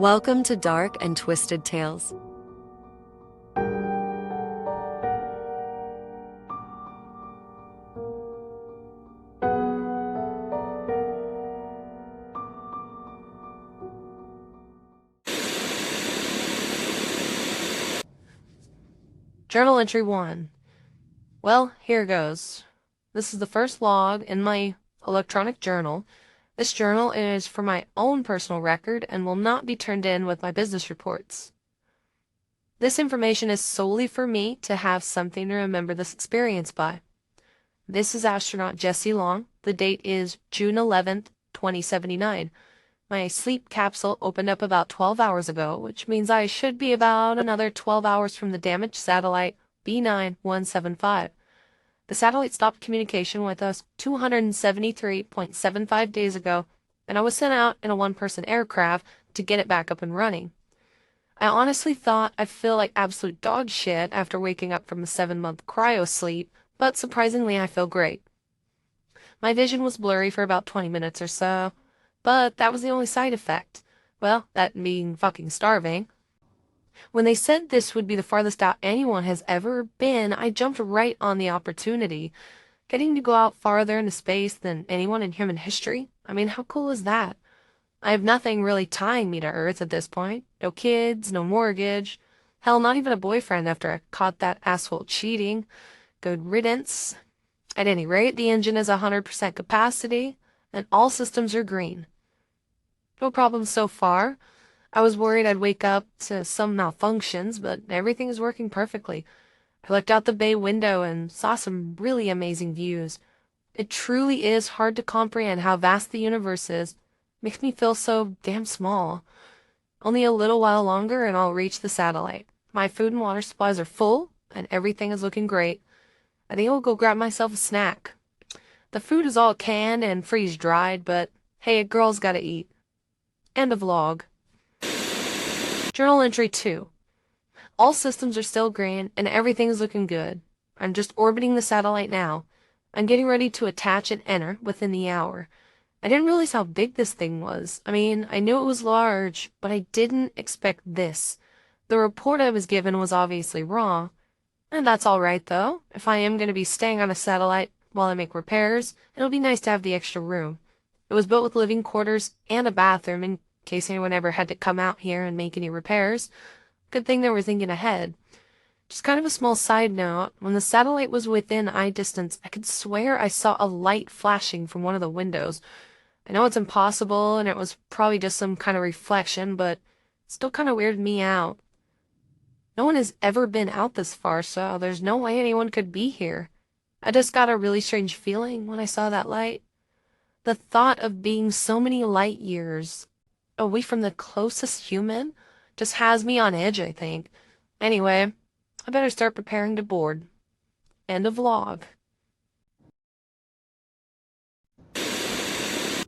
Welcome to Dark and Twisted Tales. Journal entry 1. Well, here goes. This is the first log in my electronic journal. This journal is for my own personal record and will not be turned in with my business reports. This information is solely for me to have something to remember this experience by. This is astronaut Jessie Long. The date is June 11th, 2079. My sleep capsule opened up about 12 hours ago, which means I should be about another 12 hours from the damaged satellite B9175. The satellite stopped communication with us 273.75 days ago, and I was sent out in a one-person aircraft to get it back up and running. I honestly thought I'd feel like absolute dog shit after waking up from a 7-month cryo sleep, but surprisingly I feel great. My vision was blurry for about 20 minutes or so, but that was the only side effect. Well, that being fucking starving. When they said this would be the farthest out anyone has ever been, I jumped right on the opportunity. Getting to go out farther into space than anyone in human history? I mean, how cool is that? I have nothing really tying me to Earth at this point. No kids, no mortgage. Hell, not even a boyfriend after I caught that asshole cheating. Good riddance. At any rate, the engine is 100% capacity, and all systems are green. No problems so far. I was worried I'd wake up to some malfunctions, but everything is working perfectly. I looked out the bay window and saw some really amazing views. It truly is hard to comprehend how vast the universe is. Makes me feel so damn small. Only a little while longer and I'll reach the satellite. My food and water supplies are full, and everything is looking great. I think I'll go grab myself a snack. The food is all canned and freeze-dried, but hey, a girl's gotta eat. End of log. Journal entry 2. All systems are still green and everything is looking good. I'm just orbiting the satellite now. I'm getting ready to attach and enter within the hour. I didn't realize how big this thing was. I mean, I knew it was large, but I didn't expect this. The report I was given was obviously wrong. And that's all right, though. If I am going to be staying on a satellite while I make repairs, it'll be nice to have the extra room. It was built with living quarters and a bathroom in case anyone ever had to come out here and make any repairs. Good thing they were thinking ahead. Just kind of a small side note, when the satellite was within eye distance, I could swear I saw a light flashing from one of the windows. I know it's impossible and it was probably just some kind of reflection, but it still kind of weirded me out. No one has ever been out this far, so there's no way anyone could be here. I just got a really strange feeling when I saw that light. The thought of being so many light years away from the closest human just has me on edge, I think. Anyway, I better start preparing to board. End of log.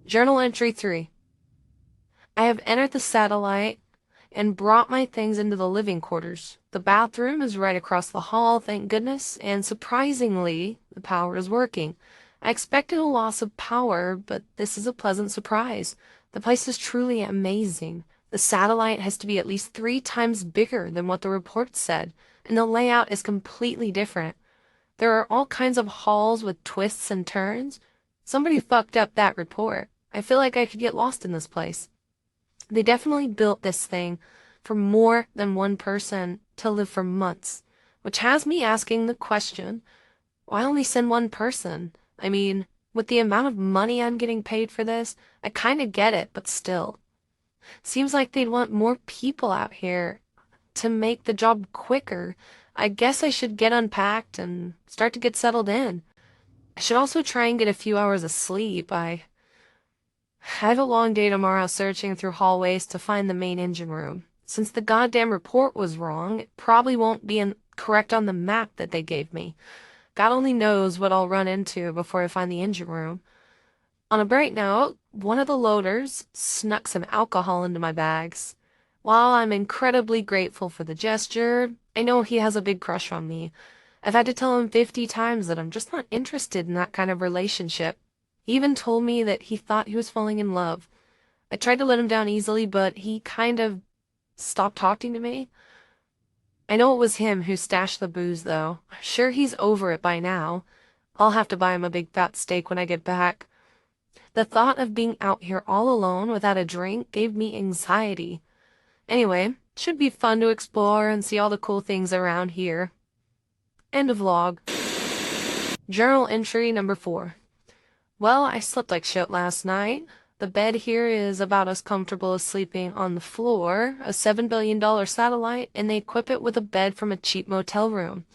Journal entry 3. I have entered the satellite and brought my things into the living quarters. The bathroom is right across the hall, thank goodness, and surprisingly, the power is working. I expected a loss of power, but this is a pleasant surprise. The place is truly amazing. The satellite has to be at least 3 times bigger than what the report said, and the layout is completely different. There are all kinds of halls with twists and turns. Somebody fucked up that report. I feel like I could get lost in this place. They definitely built this thing for more than one person to live for months, which has me asking the question, why only send one person? I mean, with the amount of money I'm getting paid for this, I kind of get it, but still. Seems like they'd want more people out here to make the job quicker. I guess I should get unpacked and start to get settled in. I should also try and get a few hours of sleep. I have a long day tomorrow searching through hallways to find the main engine room. Since the goddamn report was wrong, it probably won't be correct on the map that they gave me. God only knows what I'll run into before I find the engine room. On a bright note, one of the loaders snuck some alcohol into my bags. While I'm incredibly grateful for the gesture, I know he has a big crush on me. I've had to tell him 50 times that I'm just not interested in that kind of relationship. He even told me that he thought he was falling in love. I tried to let him down easily, but he kind of stopped talking to me. I know it was him who stashed the booze, though. Sure, he's over it by now. I'll have to buy him a big fat steak when I get back. The thought of being out here all alone without a drink gave me anxiety. Anyway, should be fun to explore and see all the cool things around here. End of log. Journal entry number 4. Well, I slept like shit last night. The bed here is about as comfortable as sleeping on the floor, a $7 billion satellite, and they equip it with a bed from a cheap motel room.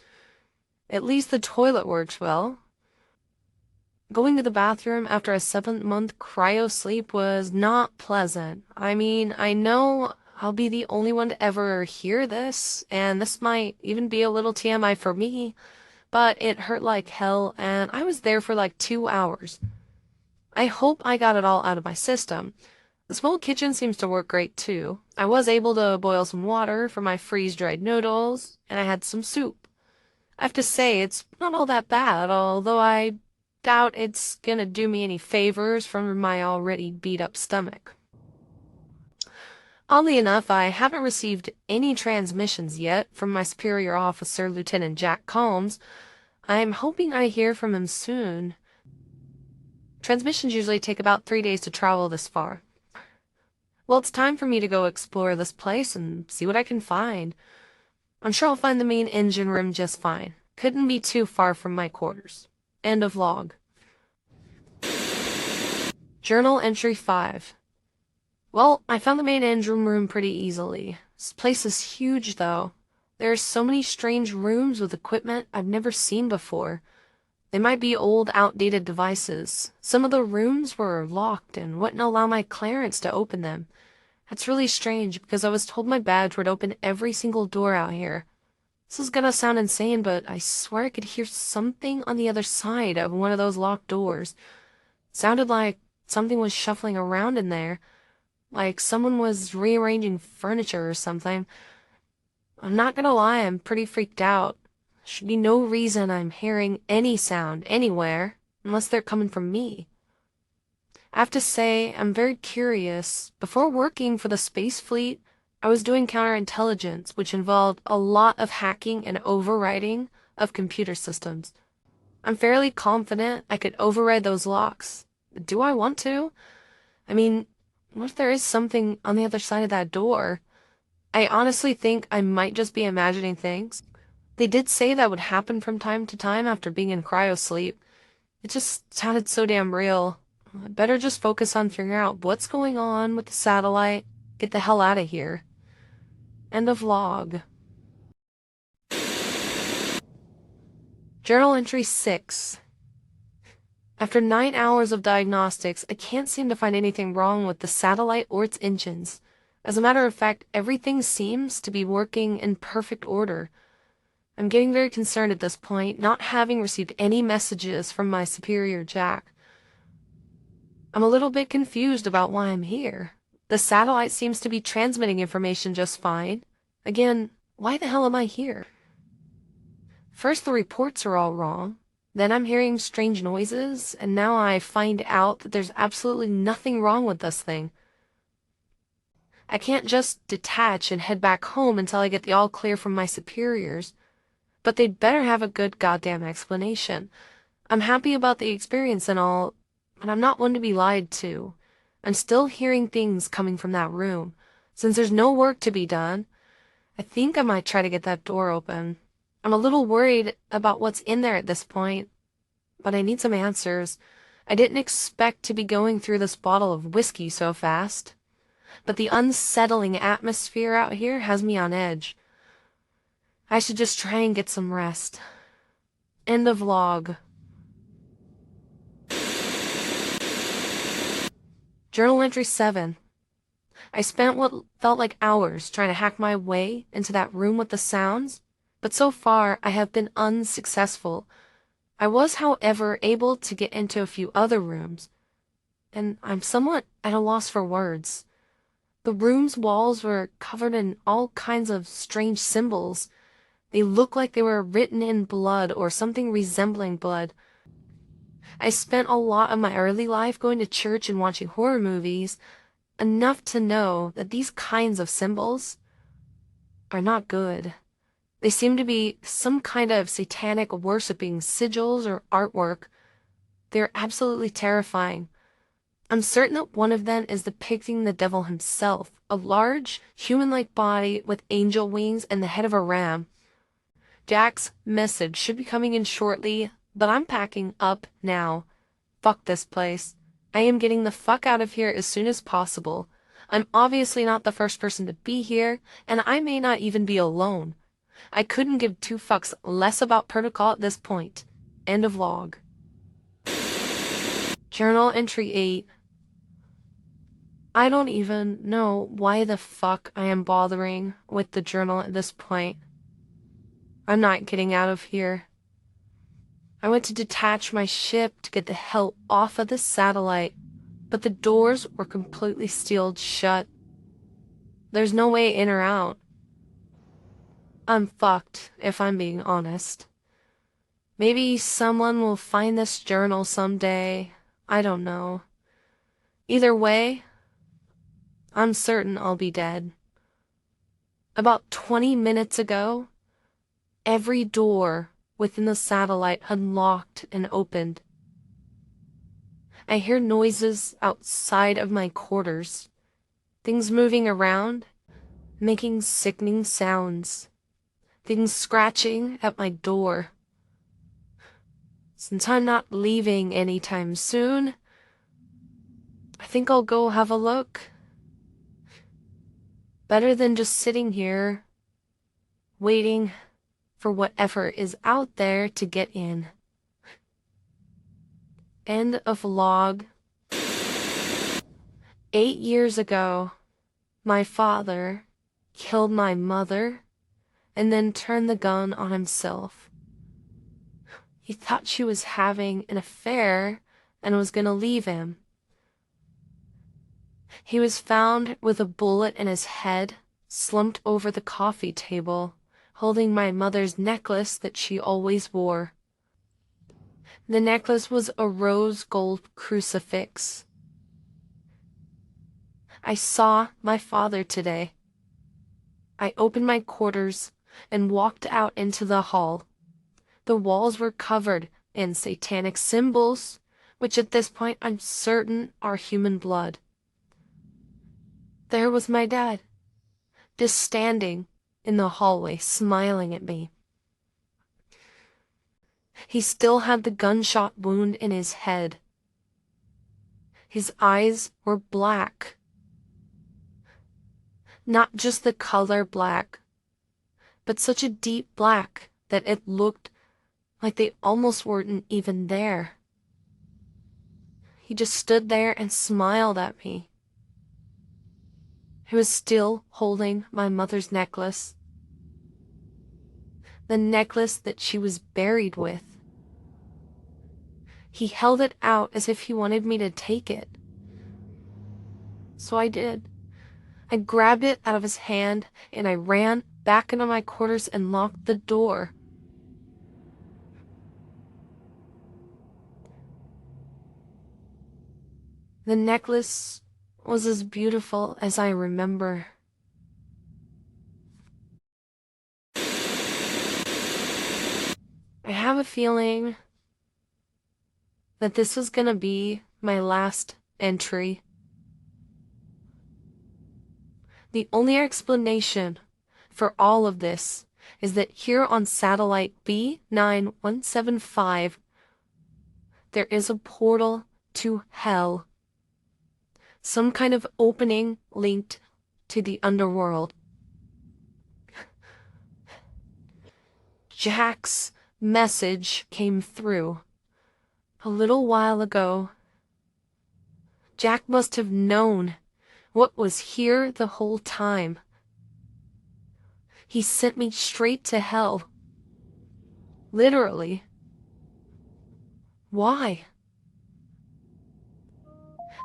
At least the toilet works well. Going to the bathroom after a 7-month cryo sleep was not pleasant. I mean, I know I'll be the only one to ever hear this, and this might even be a little TMI for me, but it hurt like hell, and I was there for like 2 hours. I hope I got it all out of my system. The small kitchen seems to work great too. I was able to boil some water for my freeze-dried noodles, and I had some soup. I have to say, it's not all that bad, although I doubt it's gonna do me any favors from my already beat-up stomach. Oddly enough, I haven't received any transmissions yet from my superior officer, Lieutenant Jack Combs. I'm hoping I hear from him soon. Transmissions usually take about 3 days to travel this far. Well, it's time for me to go explore this place and see what I can find. I'm sure I'll find the main engine room just fine. Couldn't be too far from my quarters. End of log. Journal entry 5. Well, I found the main engine room pretty easily. This place is huge, though. There are so many strange rooms with equipment I've never seen before. They might be old, outdated devices. Some of the rooms were locked and wouldn't allow my clearance to open them. That's really strange because I was told my badge would open every single door out here. This is gonna sound insane, but I swear I could hear something on the other side of one of those locked doors. It sounded like something was shuffling around in there, like someone was rearranging furniture or something. I'm not gonna lie, I'm pretty freaked out. Should be no reason I'm hearing any sound anywhere unless they're coming from me. I have to say, I'm very curious. Before working for the space fleet, I was doing counterintelligence, which involved a lot of hacking and overriding of computer systems. I'm fairly confident I could override those locks. Do I want to? I mean, what if there is something on the other side of that door? I honestly think I might just be imagining things. They did say that would happen from time to time after being in cryo sleep. It just sounded so damn real. I better just focus on figuring out what's going on with the satellite. Get the hell out of here. End of log. Journal entry 6. After 9 hours of diagnostics, I can't seem to find anything wrong with the satellite or its engines. As a matter of fact, everything seems to be working in perfect order. I'm getting very concerned at this point, not having received any messages from my superior Jack. I'm a little bit confused about why I'm here. The satellite seems to be transmitting information just fine. Again, why the hell am I here? First, the reports are all wrong. Then I'm hearing strange noises, and now I find out that there's absolutely nothing wrong with this thing. I can't just detach and head back home until I get the all clear from my superiors. But they'd better have a good goddamn explanation. I'm happy about the experience and all, but I'm not one to be lied to. I'm still hearing things coming from that room. Since there's no work to be done, I think I might try to get that door open. I'm a little worried about what's in there at this point, but I need some answers. I didn't expect to be going through this bottle of whiskey so fast. But the unsettling atmosphere out here has me on edge. I should just try and get some rest. End of log. Journal entry 7. I spent what felt like hours trying to hack my way into that room with the sounds, but so far I have been unsuccessful. I was, however, able to get into a few other rooms, and I'm somewhat at a loss for words. The room's walls were covered in all kinds of strange symbols. They looked like they were written in blood or something resembling blood. I spent a lot of my early life going to church and watching horror movies, enough to know that these kinds of symbols are not good. They seem to be some kind of satanic worshipping sigils or artwork. They're absolutely terrifying. I'm certain that one of them is depicting the devil himself, a large, human-like body with angel wings and the head of a ram. Jack's message should be coming in shortly, but I'm packing up now. Fuck this place. I am getting the fuck out of here as soon as possible. I'm obviously not the first person to be here, and I may not even be alone. I couldn't give two fucks less about protocol at this point. End of log. Journal entry 8. I don't even know why the fuck I am bothering with the journal at this point. I'm not getting out of here. I went to detach my ship to get the hell off of the satellite, but the doors were completely sealed shut. There's no way in or out. I'm fucked, if I'm being honest. Maybe someone will find this journal someday. I don't know. Either way, I'm certain I'll be dead. About 20 minutes ago, every door within the satellite had locked and opened. I hear noises outside of my quarters, things moving around, making sickening sounds, things scratching at my door. Since I'm not leaving anytime soon, I think I'll go have a look. Better than just sitting here, waiting for whatever is out there to get in. End of log. 8 years ago, my father killed my mother and then turned the gun on himself. He thought she was having an affair and was gonna leave him. He was found with a bullet in his head, slumped over the coffee table, holding my mother's necklace that she always wore. The necklace was a rose gold crucifix. I saw my father today. I opened my quarters and walked out into the hall. The walls were covered in satanic symbols, which at this point I'm certain are human blood. There was my dad, just standing in the hallway, smiling at me. He still had the gunshot wound in his head. His eyes were black. Not just the color black, but such a deep black that it looked like they almost weren't even there. He just stood there and smiled at me. He was still holding my mother's necklace. The necklace that she was buried with. He held it out as if he wanted me to take it. So I did. I grabbed it out of his hand and I ran back into my quarters and locked the door. The necklace was as beautiful as I remember. I have a feeling that this was gonna be my last entry. The only explanation for all of this is that here on satellite B9175, there is a portal to hell. Some kind of opening linked to the underworld. Jack's message came through a little while ago. Jack must have known what was here the whole time. He sent me straight to hell. Literally. Why?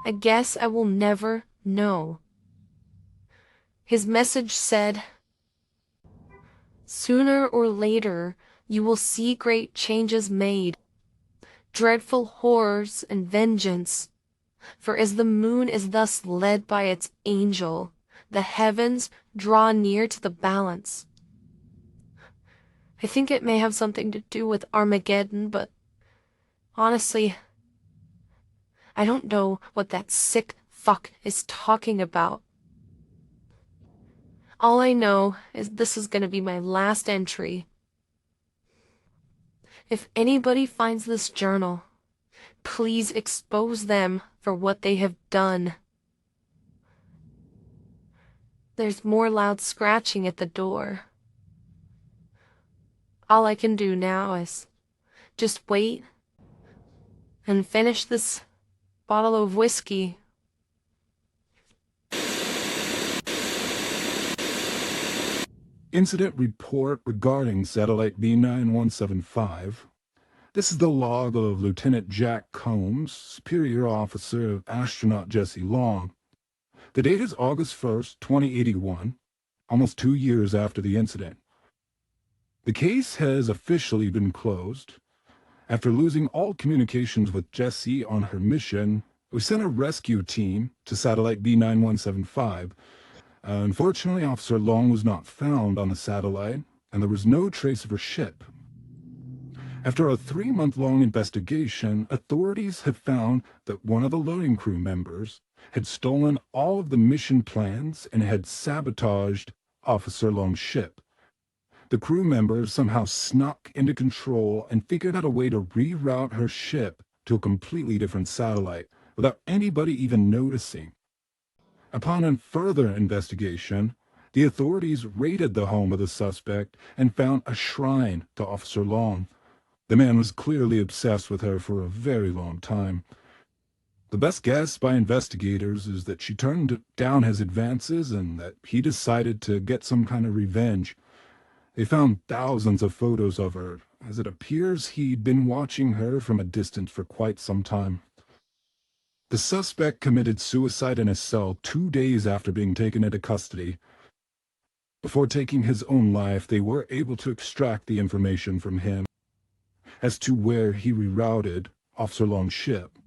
I guess I will never know. His message said, "Sooner or later, you will see great changes made, dreadful horrors and vengeance. For as the moon is thus led by its angel, the heavens draw near to the balance. I think it may have something to do with Armageddon, but honestly, I don't know what that sick fuck is talking about. All I know is this is gonna be my last entry. If anybody finds this journal, please expose them for what they have done. There's more loud scratching at the door. All I can do now is just wait and finish this bottle of whiskey. Incident report regarding satellite B9175. This is the log of Lieutenant Jack Combs, Superior Officer of Astronaut Jessie Long. The date is August 1st, 2081, almost 2 years after the incident. The case has officially been closed. After losing all communications with Jessie on her mission, we sent a rescue team to satellite B9175. Unfortunately, Officer Long was not found on the satellite, and there was no trace of her ship. After a 3-month-long investigation, authorities have found that one of the loading crew members had stolen all of the mission plans and had sabotaged Officer Long's ship. The crew member somehow snuck into control and figured out a way to reroute her ship to a completely different satellite without anybody even noticing. Upon a further investigation, the authorities raided the home of the suspect and found a shrine to Officer Long. The man was clearly obsessed with her for a very long time. The best guess by investigators is that she turned down his advances and that he decided to get some kind of revenge. They found thousands of photos of her, as it appears he'd been watching her from a distance for quite some time. The suspect committed suicide in his cell 2 days after being taken into custody. Before taking his own life, they were able to extract the information from him as to where he rerouted Officer Long's ship.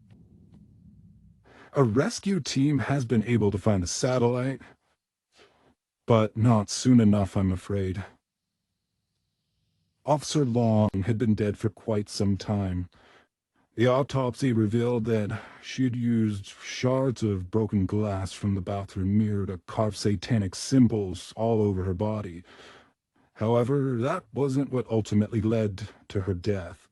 A rescue team has been able to find the satellite, but not soon enough, I'm afraid. Officer Long had been dead for quite some time. The autopsy revealed that she had used shards of broken glass from the bathroom mirror to carve satanic symbols all over her body. However, that wasn't what ultimately led to her death.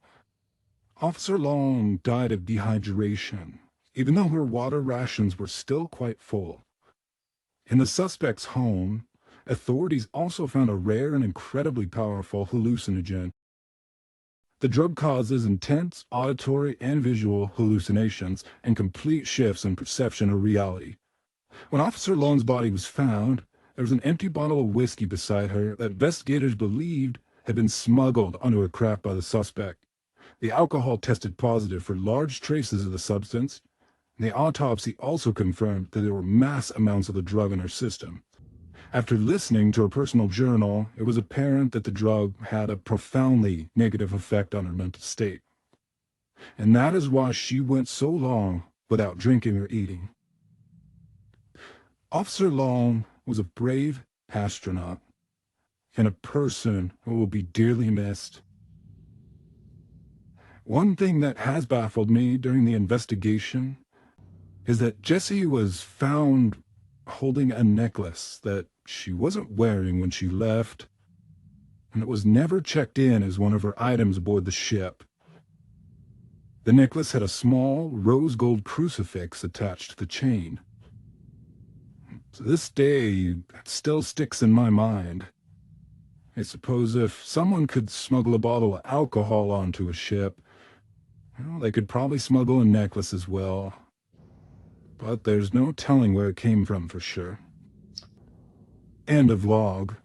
Officer Long died of dehydration, even though her water rations were still quite full. In the suspect's home, authorities also found a rare and incredibly powerful hallucinogen. The drug causes intense auditory and visual hallucinations and complete shifts in perception of reality. When Officer Long's body was found, there was an empty bottle of whiskey beside her that investigators believed had been smuggled onto her craft by the suspect. The alcohol tested positive for large traces of the substance, and the autopsy also confirmed that there were mass amounts of the drug in her system. After listening to her personal journal, it was apparent that the drug had a profoundly negative effect on her mental state. And that is why she went so long without drinking or eating. Officer Long was a brave astronaut and a person who will be dearly missed. One thing that has baffled me during the investigation is that Jessie was found holding a necklace that she wasn't wearing when she left, and it was never checked in as one of her items aboard the ship. The necklace had a small rose gold crucifix attached to the chain. To this day, it still sticks in my mind. I suppose if someone could smuggle a bottle of alcohol onto a ship, well, they could probably smuggle a necklace as well. But there's no telling where it came from for sure. End of log.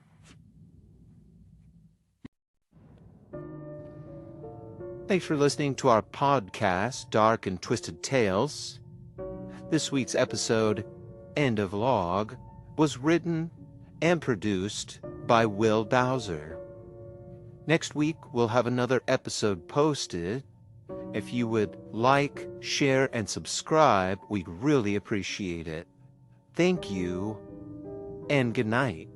Thanks for listening to our podcast, Dark and Twisted Tales. This week's episode, End of Log, was written and produced by Will Bowser. Next week, we'll have another episode posted, If you would like, share, and subscribe, we'd really appreciate it. Thank you, and good night.